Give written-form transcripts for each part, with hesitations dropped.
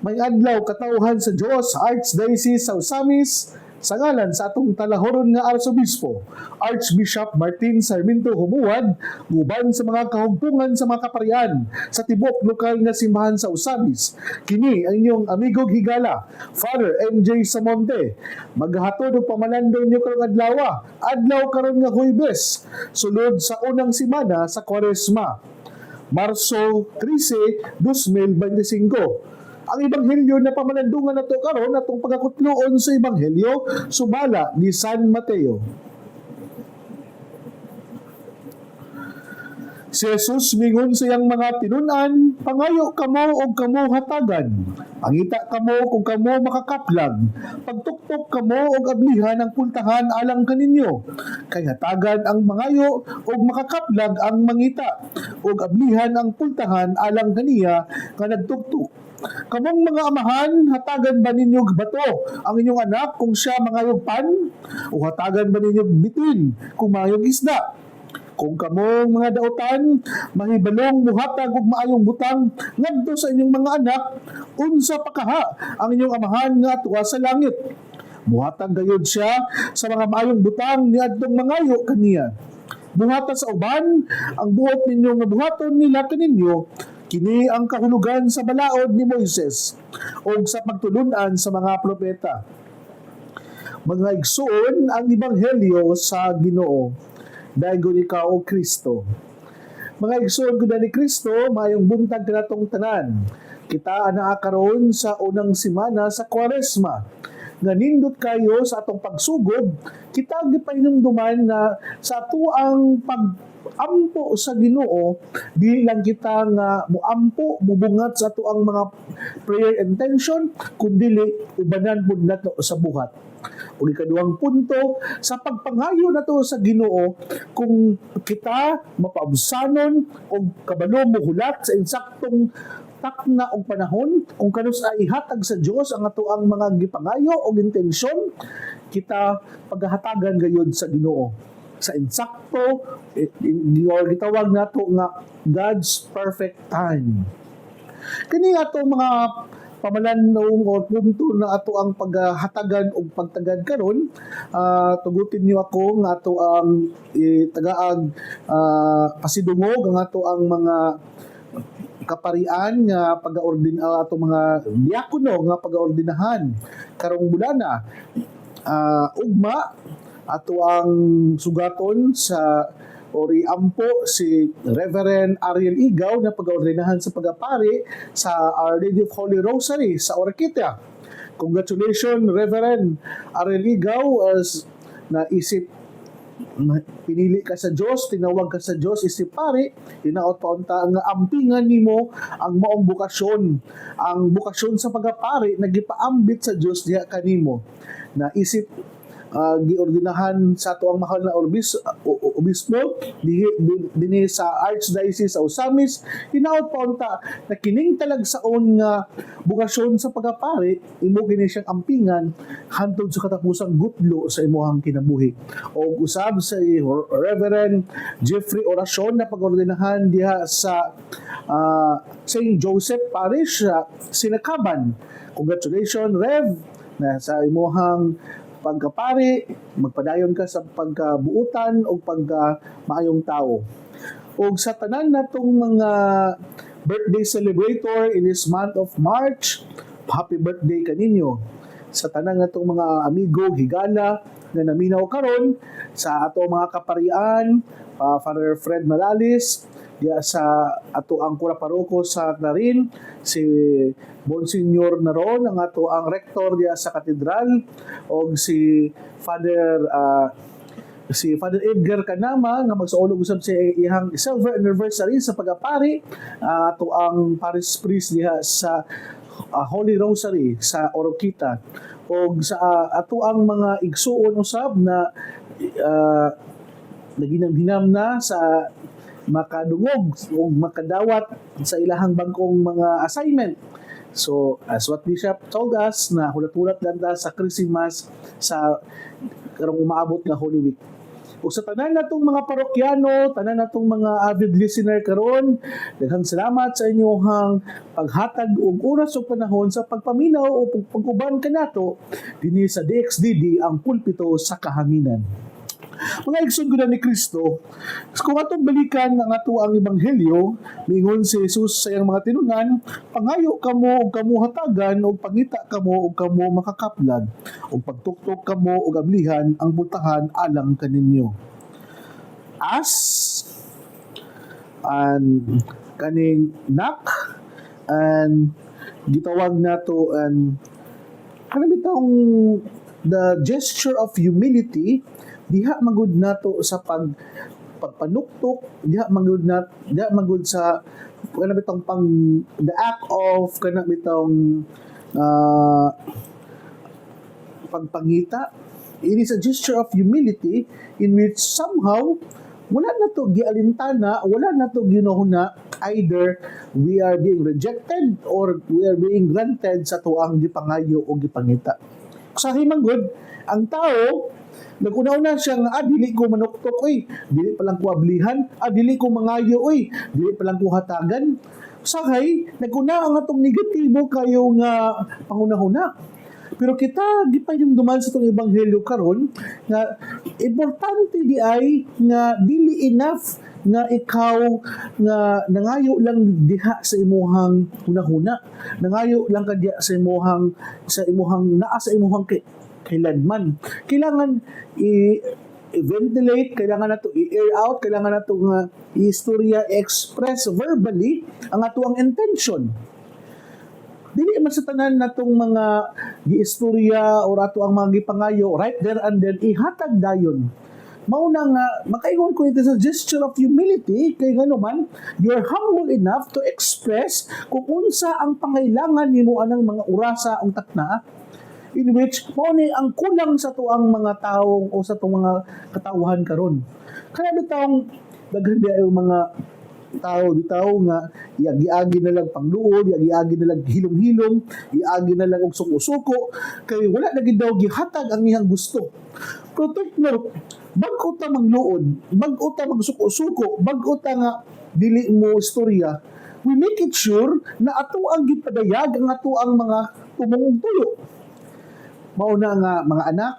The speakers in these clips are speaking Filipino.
May adlaw katauhan sa Dios Archdiocese sa Osamis sa ngalan sa atong talahoron nga Arsobispo, Archbishop Martin Sarmiento Humuad, guban sa mga kahugpungan sa mga kaparian sa tibok lokal nga simbahan sa Osamis. Kini ang inyong amigog higala, Father MJ Samonte. Maghatod og pamalandong niyo karong adlaw karon nga Huwebes, sulod sa unang semana sa Kwaresma, Marso 13, 2025. Ang ebanghelyo na pamalandungan nato karon atong pagkakutloon sa ebanghelyo sumala ni San Mateo. Si Jesus mingon sa iyang mga tinun-an, "Pangayo kamo og kamo hatagan. Pangita kamo kung kamo makakaplag. Pagtuktok kamo og ablihan ang pultahan alang kaninyo. Kay hatagan ang mangayo og makakaplag ang mangita, og ablihan ang pultahan alang kaniya nga nagtuktok. Kamong mga amahan, hatagan ba ninyo bato ang inyong anak kung siya mangayog pan? O hatagan ba ninyo bitin kung mangayog isda? Kung kamong mga dautan, mahibalong muhatag og maayong butang ngadto sa inyong mga anak, unsa pa kaha ang inyong amahan nga tuwa sa langit? Muhatag gayud siya sa mga maayong butang niadtong mangayo kaniya. Buhatan sa uban, ang buot ninyo nga buhaton nila kaninyo, kini ang kahulugan sa balaod ni Moises o sa pagtulunan sa mga propeta." Mga igsoon, ang ebanghelyo sa Ginoo. Daygon ikaw o Kristo. Mga igsoon ko ni Kristo, mayong buntag kanatong tanan. Kita anaa karon sa unang semana sa Kwaresma. Nga nindot kayo sa atong pagsugod, kita gipahinumduman na sa atuang pag-ampo sa Ginoo, di lang kita nga muampo, mubungat sa atuang mga prayer intention, kundi ubanan pud nato sa buhat. O ikaduhang punto, sa pagpangayo nato sa Ginoo, kung kita mapaabsanon o kabalo muhulat sa insaktong takna og panahon, kung kanus ay ihatag sa Dios ang atoang mga gipangayo o intensyon, kita paghahatagan gayud sa Ginoo sa insakto or gitawag nato nga God's perfect time. Kini ato mga pamalandong o punto na ato ang paghatagan o pagtagad karon, tugutin niyo ako nga ato ang tagaag pasidungog ang ato ang mga kaparian nga ato mga diakono nga pagaordinahan karong bulana. Ugma ato ang sugaton sa ori ampo si Reverend Ariel Igaw na pagaordinahan sa pagapari sa Our Lady of Holy Rosary sa Orquita. Congratulations Reverend Ariel Igaw, as naisip pinili ka sa Dios, tinawag ka sa Dios isip pari, hinaot pa unta nga ampingan nimo ang maong bukasyon. Ang bukasyon sa pagapari nagipaambit sa Dios diha kanimo. Naisip giordinahan sa ato ang mahal na obispo dinhi sa Archdiocese sa Osamis, hinaot pa unta na kining talagsaon nga bukasyon sa pagapari imo kini siyang ampingan hantod sa katapusang gutlo sa imuhang kinabuhi. O usab sa Reverend Jeffrey Oracion na pagordinahan diha sa St. Joseph Parish, Sinakaban. Congratulations Rev na sa imuhang pagkapari, magpadayon ka sa pagkabuutan o pagka-maayong tao. O sa tanan natong mga birthday celebrator in this month of March, happy birthday kaninyo. Sa tanan natong mga amigo, higala, na naminaw karon sa ato mga kaparian, Father Fred Morales, diya sa ato ang kura paroko sa Clarin, si Monsignor Naron, ang ato ang rektor diya sa katedral, o si Father Edgar Kanama nga magsaulog usab sa iyang silver anniversary sa pagapari, ato ang parish priest diha sa Holy Rosary sa Oroquita, o sa ato ang mga igsuon usab na naginamhinam na sa makadungog o makadawat sa ilahang bangkong mga assignment. So, as what Bishop told us, na hulat-hulat ganda sa Christmas sa karong umaabot nga Holy Week. ug sa tanan natong mga parokyano, tanan natong mga avid listener karon, daghang salamat sa inyong paghatag og oras ug panahon sa pagpaminaw o pag-uban kanato dinhi sa DXDD, ang pulpito sa kahanginan. Mga igsoon ni Kristo, kung atong balikan ang ato ang ebanghelyo, mingon si Jesus sa iyang mga tinunan, pangayo kamo ug kamo hatagan ug pangita kamo ug kamo makakaplag ug pagtuktok kamo ug ablihan ang butahan alang kaninyo. As and kaning knock and gitawag nato and kanang bitong the gesture of humility diha magud nato sa pagpanuktok, diha magud sa kana bitong pang the act of kana bitong pagpangita. It is a gesture of humility in which somehow wala na to gialintana, wala na to ginuhuna, either we are being rejected or we are being granted sa tuang gipangayo o gipangita. Sa himangod, ang tao naguna-una siya nga, dili ko manuktok, dili pa lang ko ablihan, dili ko mangayo, dili pa lang ko hatagan. Sakay, naguna ang atong negatibo kayo nga panghuna-huna. Pero kita, di pa yung duman sa itong ebanghelyo karon nga importante di ay nga dili enough nga ikaw nga nangayo lang diha sa imuhang hunahuna, nangayo lang ka diha sa imuhang naa sa imuhang kailanman. Kailangan i-ventilate, kailangan na to i-air out, kailangan na to nga i-istorya, express verbally ang ato ang intention. Dili man sa tanan natong mga gi-istorya or ato ang mga gipangayo right there and then ihatag dayon. Mao na nga makaingon ko ito sa gesture of humility kay ngano man you're humble enough to express kung unsa ang pangailangan nimo anang mga orasa ang takna, in which mao ni ang kulang sa tuang mga tao o sa tuang mga katawhan karon. Kaya bitawng daghan diay mga tao bitaw nga giagi na lang pangluod, giagi na lang hilom-hilom, giagi na lang og suko-suko kay wala na gid daw gihatag ang iyang gusto. Pero take note, bag-o ta mangluod, bag-o ta magsuko-suko, bag-o ta nga dili mo istorya, we make it sure na ato ang gipadayag ang ato ang mga tumong tuyo. Mao na nga mga anak,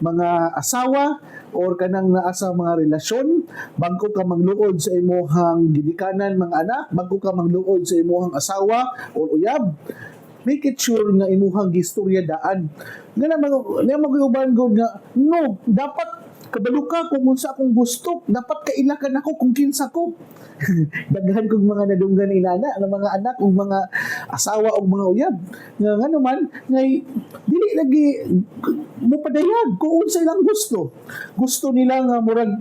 mga asawa, or kanang naa sa mga relasyon, bago ka magluod sa imuhang ginikanan mga anak, bago ka magluod sa imuhang asawa or uyab, make it sure nga imuhang gistorya daan. Nga na mag-uban gud nga, no, dapat kabalo ka kung unsa akong gusto, dapat kailakan ako kung kinsa ko. Daghan kong mga nadunggan inana ng mga anak ug mga asawa ug mga uyab nga ngano man ngay dili lagi mopadayag kung unsa ilang gusto nila nga murag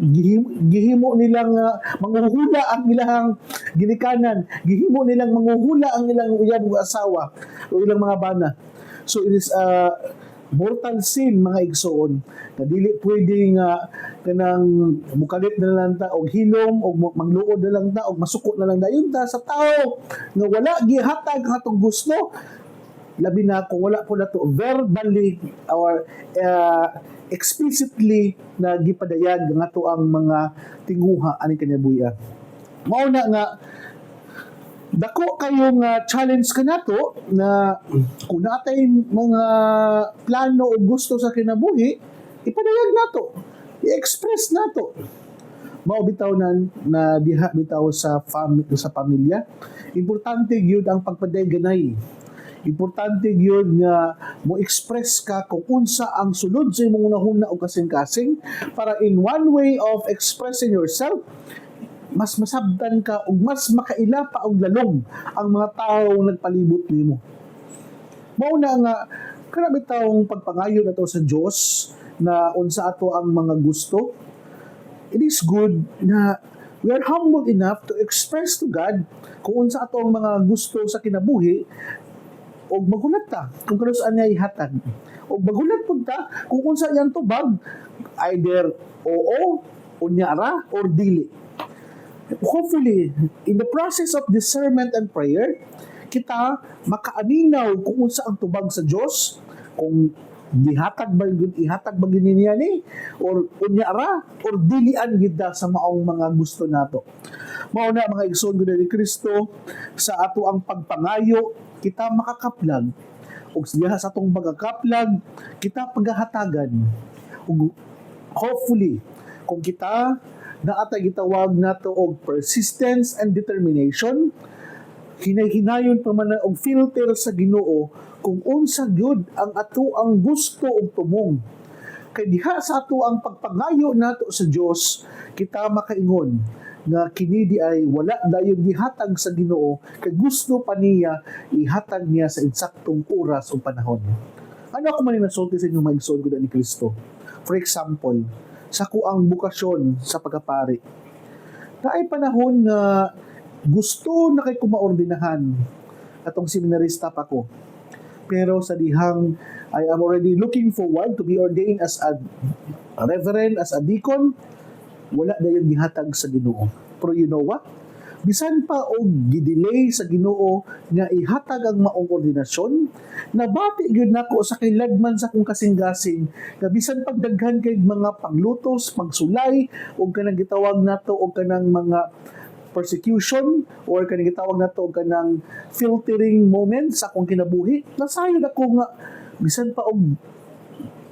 gihimo nilang manguhula ang ilang ginikanan, gihimo nilang manguhula ang ilang uyab ug asawa o ilang mga bana. So it is mortal sin mga igsoon na dili pwede nga kanang mukalit na lang ta og hilom og magluod na lang ta og masuko na lang dayon ta sa tao nga wala gihatag ang atong gusto, labi na kung wala po na to verbally or explicitly na gipadayag nga to ang mga tinguha ani kanibuya. Mao na nga dako kayong challenge kanato na kung natay mga plano o gusto sa kinabuhi, ipadayag nato, i-express nato. Mao bitaw na diha bitaw sa pamilya. Importante gyud ang pagpadayganay. Importante gyud nga mo express ka kung unsa ang sulod sa imong unahuna o kasing-kasing para in one way of expressing yourself mas masabtan ka ug mas makaila pa og lalong ang mga tawo nagpalibot nimo. Mao na nga kana bitawng pagpangayo nato sa Dios na unsa ato ang mga gusto. It is good na we are humble enough to express to God kung unsa ato ang mga gusto sa kinabuhi og magulat ta kung kanus anya ihatag. Og magulat pud ta kung unsa iyang tubag, either oo, unyara or dili. Hopefully, in the process of discernment and prayer, kita makaaminaw kung unsa ang tubag sa Dios, kung ihatag ba gid niya ni or unya ra or dilian gid ta sa maong mga gusto nato. Mao na mga igsoon gud ni Kristo, sa ato ang pagpangayo kita makakaplag ug diha sa atong pagkakaplag kita paghahatagan ug hopefully kung kita naatay gitawag nato og persistence and determination, hinay-hinayon pa man og filter sa Ginoo kung unsa gyud ang ato ang gusto ug tumong. Kay diha sa ato ang pagpangayo nato sa Dios, kita makaingon nga kini di ay wala dayon gihatag sa Ginoo kay gusto pa niya ihatag niya sa eksaktong oras o panahon. Ano ako man nasulti sa inyo mga igsoon gud ni Kristo? For example, sa kuang bukasyon sa pagkapari. Naay panahon nga gusto na kay kumaordinahan atong seminarista pa ko. Pero sa dihang I am already looking forward to be ordained as a reverend, as a deacon, wala dayon gihatag sa Ginoo. Pero you know what? Bisan pa og gidelay sa Ginoo nga ihatag ang maong ordinasyon, nabati gyud nako sa kilagman sa kong kasing-gasing nga bisan pagdaghan kay mga paglutos, pagsulay og kanang gitawag nato og kanang mga persecution or kanang gitawag nato og kanang filtering moments sa akong kinabuhi, nasayod ako nga bisan pa og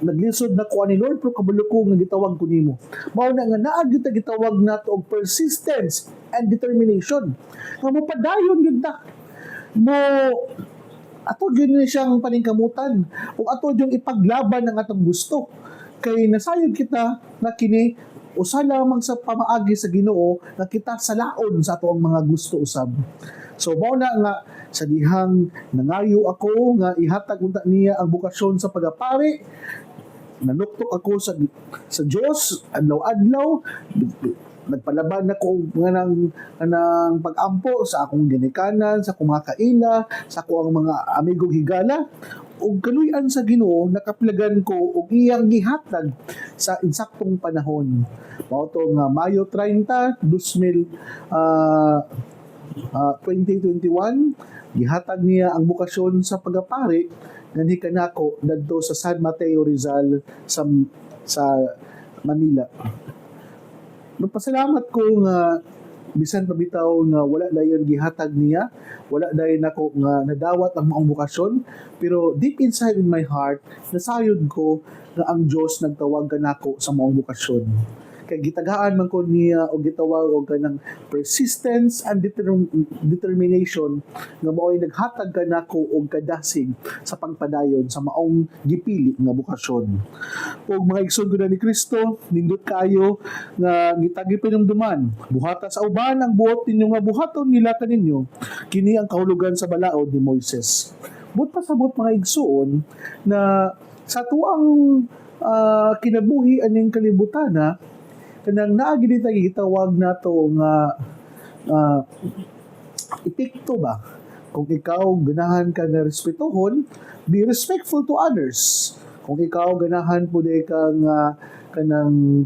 naglisod na ko ani Lord pero kabalo ko nga gitawag ko nimo. Mao na nga naa gyud ta gitawag nato og persistence and determination. Nga mo padayon gyud ta. Mo ato gyud ni siyang paningkamutan ug ato yung ipaglaban ang atong gusto. Kay nasayod kita na kini usa lamang sa pamaagi sa Ginoo nga kita salaon sa ato ang mga gusto usab. So mao na nga sa dihang nangayo ako nga ihatag unta niya ang bukasyon sa pagapari, nanuktok ako sa Dios adlaw-adlaw, nagpalaban ako ng pag-ampo sa akong ginikanan, sa akong mga kaila, sa akong mga amigong higala, ug kaluy-an sa Ginoo nakaplagan ko og iyang gihatag sa insaktong panahon. Mao to nga Mayo 30, 2021, gihatag niya ang bukasyon sa pagapari nganhi kanako dadto sa San Mateo Rizal sa Manila. Nagpasalamat ko nga bisan pa bitaw nga wala dayon gihatag niya, wala dayon nako nga nadawat ang maong bukasyon, pero deep inside in my heart nasayod ko nga ang Dios nagtawag kanako sa maong bukasyon. Kay gitagaan man ko niya o gitawag og kanang persistence and determination nga mao'y naghatag kanako og kadasig sa pagpadayon sa maong gipili nga bukasyon. Ug mga igsoon ko na ni Kristo, nindot kayo nga gitagi pinumduman, buhata sa uban ang buot ninyo nga buhaton nila kaninyo, kini ang kahulugan sa balaod ni Moises. But pasabot mga igsoon na sa tuang kinabuhi aning kalibutana kanang naa gid ta gitawag nato nga epekto ba, kung ikaw ganahan ka nga respetuhon, be respectful to others. Kung ikaw ganahan pud ka nga kanang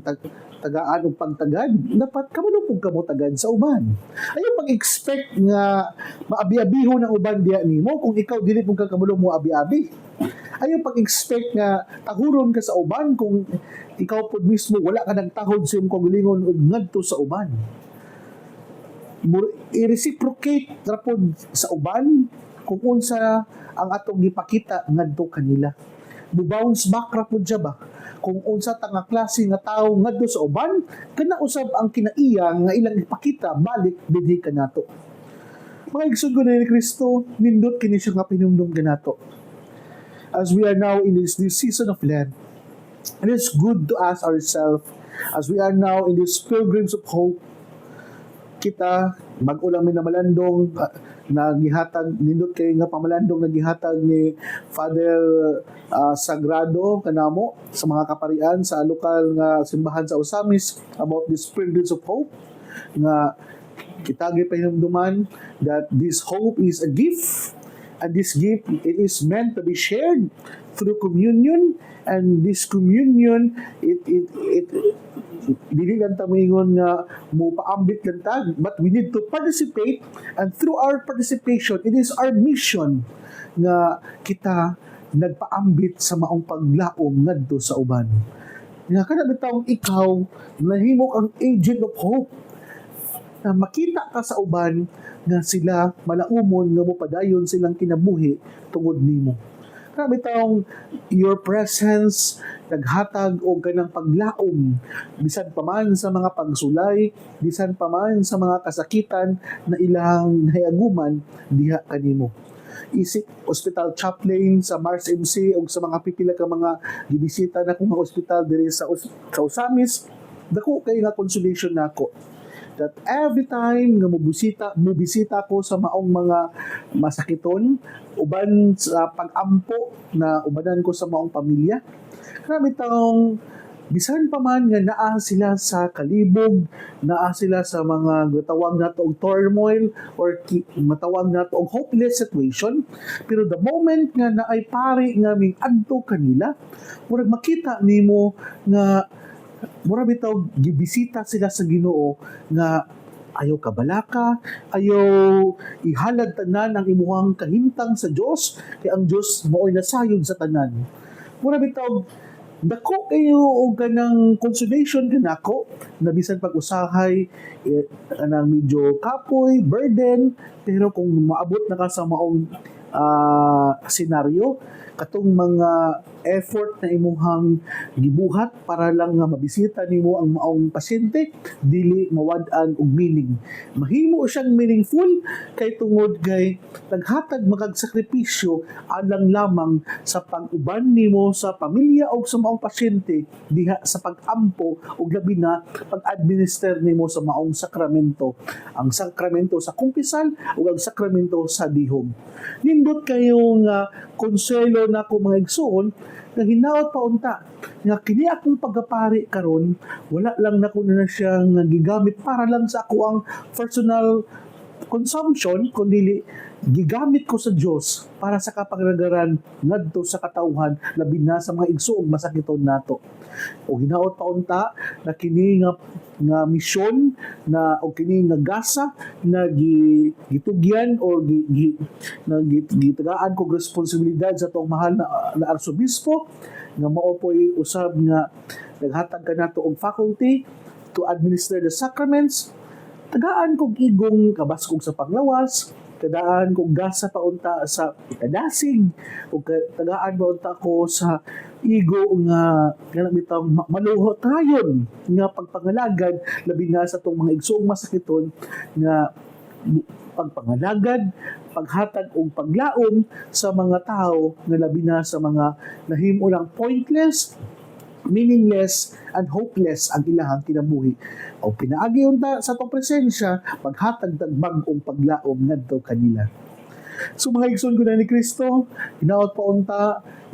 tagaan og pagtagad, dapat kamalupog ka mo tagad sa uban. Ayo pag-expect nga maabi-abiho ng uban diha nimo kung ikaw dili pud ka kabalo mo abi-abi. Ayo pag-expect nga tahuron ka sa uban kung ikaw pud mismo wala ka nagtahod sa imong kagalingon ug ngadto sa uban. I-reciprocate ra pud sa uban kung unsa ang atong gipakita ngadto kanila. Bu-bounce back ra pud siya ba? Kung unsa ta nga klase nga tawo ngadto sa uban, kana usab ang kinaiya nga ilang ipakita balik dinhi kanato. Mga igsoon ko ni Kristo, nindot kini siya nga pinumdum kanato. As we are now in this season of Lent, and it's good to ask ourselves, as we are now in these pilgrims of hope, kita, bago lang minamalandong, nagihatag, nindot kayo nga pamalandong nagihatag ni Father Sagrado kanamo sa mga kaparian sa lokal nga simbahan sa Osamis about these pilgrims of hope, nga kita gipahinumduman that this hope is a gift, and this gift, it is meant to be shared through communion, and this communion, it dili lang ta moingon nga mo paambit lang ta, but we need to participate, and through our participation, it is our mission nga kita nagpaambit sa maong paglaom ngadto sa uban. Nga kada bitaw ikaw nahimo kang agent of hope na makita ka sa uban nga sila malaumon nga mopadayon silang kinabuhi tungod nimo. Kada bitaw your presence naghatag og kanang paglaom bisan pa man sa mga pagsulay, bisan pa man sa mga kasakitan na ilang nahiaguman diha kanimo. Isip hospital chaplain sa Mars MC o sa mga pipila ka mga gibisita na kong mga hospital diri sa Usamis, dako kay nga consolation nako that every time nga mubisita ko sa maong mga masakiton uban sa pag-ampo na ubanan ko sa maong pamilya, grabe taong bisan pa man nga naa sila sa kalibog, naa sila sa mga matawag nato og turmoil or matawag nato og hopeless situation, pero the moment nga naay pari nga ming adto kanila, murag makita nimo nga murag bitaw gibisita sila sa Ginoo nga ayaw kabalaka, ayaw ihalad tanan ang imuhang kahimtang sa Dios, kay ang Dios mao'y nasayod sa tanan. Murag bitaw dako kayo og kanang consolation kanako na bisan pag-usahay kanang medyo kapoy, burden, pero kung maabot na ka sa maong senaryo, katong mga effort na imuhang gibuhat para lang nga mabisita nimo ang maong pasyente, dili mawad-an og meaning. Mahimo siyang meaningful kay tungod kay naghatag makag sakripisyo alang lamang sa pag-uban nimo sa pamilya o sa maong pasyente diha sa pag-ampo ug labi na pag-administer nimo sa maong sakramento, ang sakramento sa kumpisal ug ang sakramento sa dihog. Nindot kayo nga konselo na ko mga igsoon nga hinaot pa unta nga kini akong pagapari karon wala lang nako na siya nga gigamit para lang sa ako ang personal consumption, kundi gigamit ko sa Dios para sa kapagragaran ngadto sa katawhan labi na sa mga igsoong masakiton nato. O hinaot pa unta na kini nga misyon na o kini nga gasa na gitugyan o gitagaan kog responsibilidad sa tong mahal na arsobispo nga mao po'y usab nga naghatag kanato og faculty to administer the sacraments. Tagaan kog igong kabaskog sa panglawas, kadaan kog gasa paunta sa kadasig, o tagaan paunta ko sa igo nga kanang bitaw maluhot tayon nga pagpangalagad labi na sa tong mga igsoong masakiton nga pagpangalagad, paghatag og paglaom sa mga tao nga labi na sa mga nahimo lang pointless, meaningless and hopeless ang ilahang kinabuhi. O pinaagi unta sa tong presensya paghatag tag bag-ong paglaom ngadto kanila. So mga igsoon ko na ni Kristo, hinaot pa unta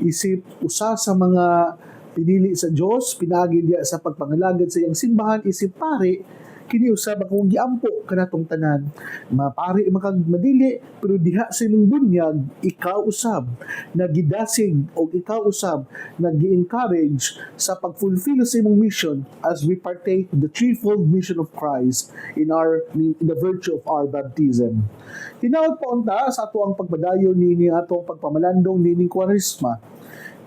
isip usa sa mga pinili sa Dios, pinaagi diya sa pagpangalagad sa iyang simbahan isip pare, kini usab akong giampo kanatong tanan. Mapari makag madili pero diha sa imong bunyag ikaw usab nagidasig o ikaw usab nagi-encourage sa pagfulfill sa imong mission as we partake the threefold mission of Christ in the virtue of our baptism. Hinaot pa unta sa ato ang pagpadayon nini atong pagpamalandong nining Kwaresma,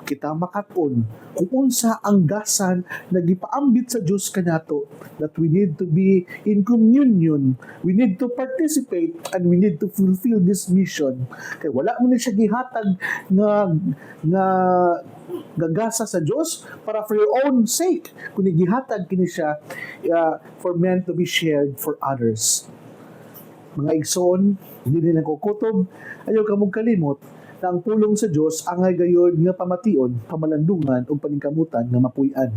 kita makaton kung unsa ang gasan na gipaambit sa Dios kanato, that we need to be in communion, we need to participate, and we need to fulfill this mission. Kay wala mo ni siya gihatag nga gagasa sa Dios para for your own sake, kundi gihatag kini siya for men to be shared for others. Mga igsoon, hindi nila kukutob, ayaw ka mong kalimot na ang pulong sa Dios angay gayud nga pamation, pamalandungan ug paningkamutan nga mapuy-an.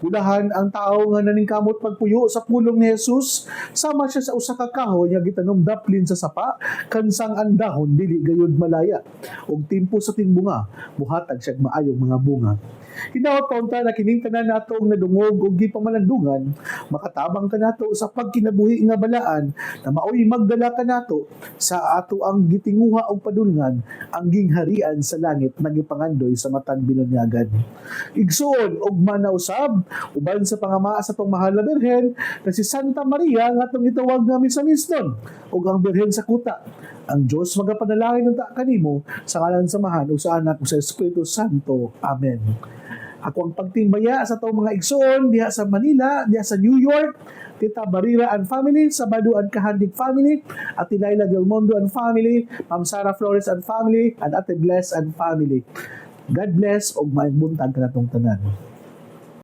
Unahan ang tao nga naningkamot pagpuyo sa pulong ni Jesus, sama siya sa usa ka kahoy nga gitanom daplin sa sapa, kansang ang dahon dili gayud malaya, ug timpo sa tingbunga buhatag siya maayong mga bunga. Hinaot pa unta na kining tanan natong nadungog ug gipamalandungan, makatabang kanato sa pagkinabuhi nga balaan na maoy magdala kanato sa ato ang gitinguha og padulngan, ang gingharian sa langit nagipangandoy sa matang binunyagan. Igsoon og manausab uban sa pangamaa sa tong mahal na Birhen na si Santa Maria nga atong gitawag nga Misa Miston ug ang Birhen sa Kuta. Ang Diyos magapanalangin unta kanimo sa ngalan sa Amahan ug sa Anak ug sa Espiritu Santo. Amen. Ako ang pagtimbaya sa tong mga igsoon diha sa Manila, diha sa New York, Tita Barira and family, Sabado and Kahandig family, Ate Laila Del Mondo and family, Ma'am Sara Flores and family, and Ate Bless and family. God bless og maayong buntag kanatong tanan.